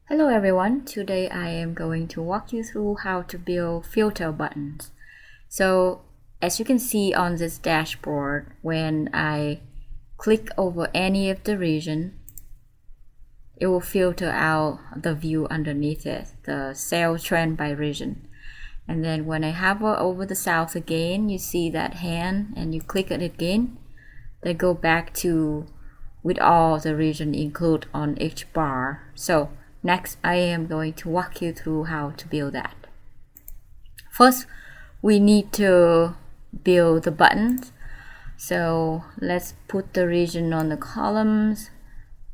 Hello everyone, today I am going to walk you through how to build filter buttons. So as you can see on this dashboard, when I click over any of the region, it will filter out the view underneath it, the sales trend by region. And then when I hover over the south again, you see that hand and you click it again, they go back to with all the region included on each bar. So next, I am going to walk you through how to build that. First, we need to build the buttons. So let's put the region on the columns.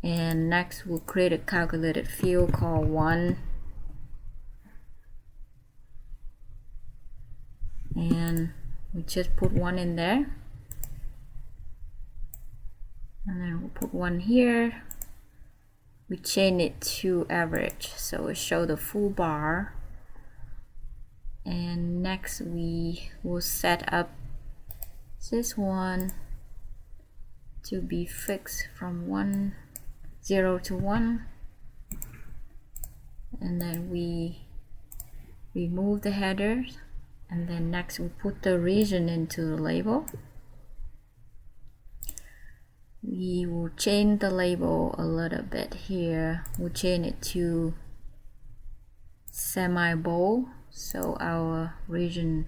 And next, we'll create a calculated field called 1. And we just put 1 in there. And then we'll put 1 here. We change it to average, so it show the full bar. And next we will set up this one to be fixed from 0 to 1. And then we remove the headers. And then next we put the region into the label. We will change the label a little bit here. We'll change it to semi-bold, so our region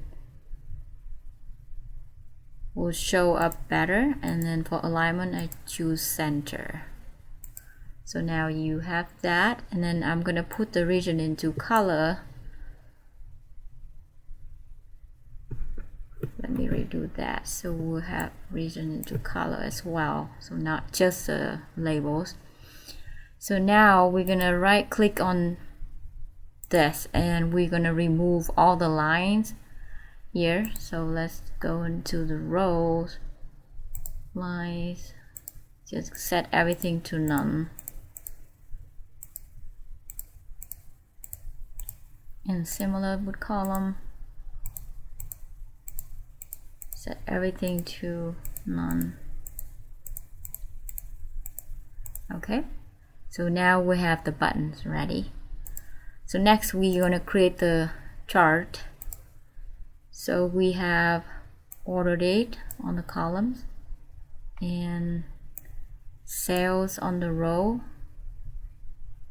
will show up better. And then for alignment, I choose center. So now you have that, and then I'm gonna put the region into color. Let me redo that, so we'll have region into color as well, so not just the labels. So now we're gonna right click on this and we're gonna remove all the lines here. So let's go into the rows, lines, just set everything to none. And similar with column, set everything to none. Okay, so now we have the buttons ready. So next we're going to create the chart. So we have order date on the columns and sales on the row,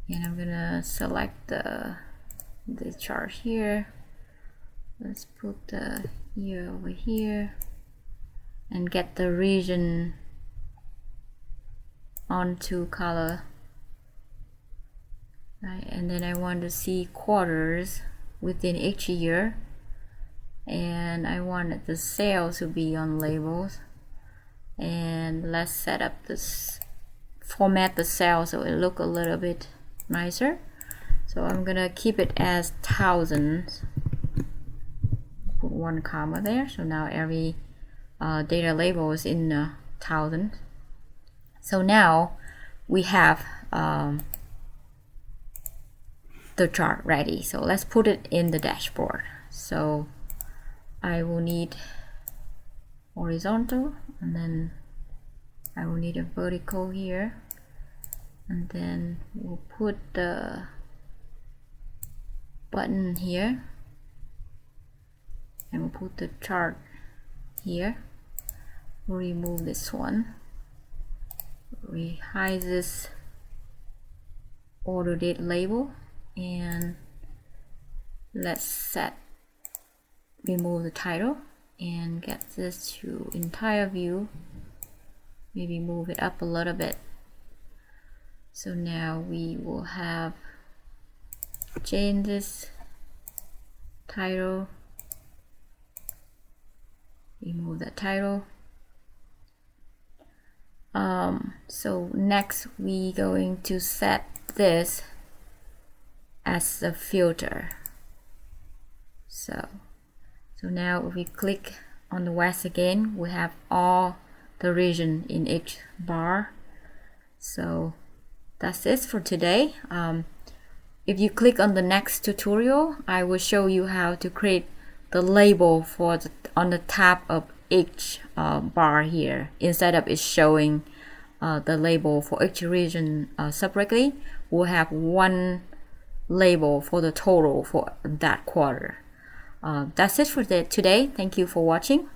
and I'm gonna select the chart here. Let's put the year over here and get the region onto color, right? And then I want to see quarters within each year, and I wanted the sales to be on labels. And let's set up this, format the cell so it look a little bit nicer. So I'm gonna keep it as thousands, put 1 comma there. So now every data label is in thousands. So now we have the chart ready. So let's put it in the dashboard. So I will need horizontal, and then I will need a vertical here, and then we'll put the button here, and we'll put the chart here. We'll remove this one, we hide this order date label, and let's remove the title and get this to entire view, maybe move it up a little bit. So now we will have change this title, remove that title. So next we going to set this as a filter. So now if we click on the west again, we have all the region in each bar. So that's it for today. If you click on the next tutorial, I will show you how to create the label for on the top of each bar here. Instead of it showing the label for each region separately, we'll have one label for the total for that quarter. That's it for today. Thank you for watching.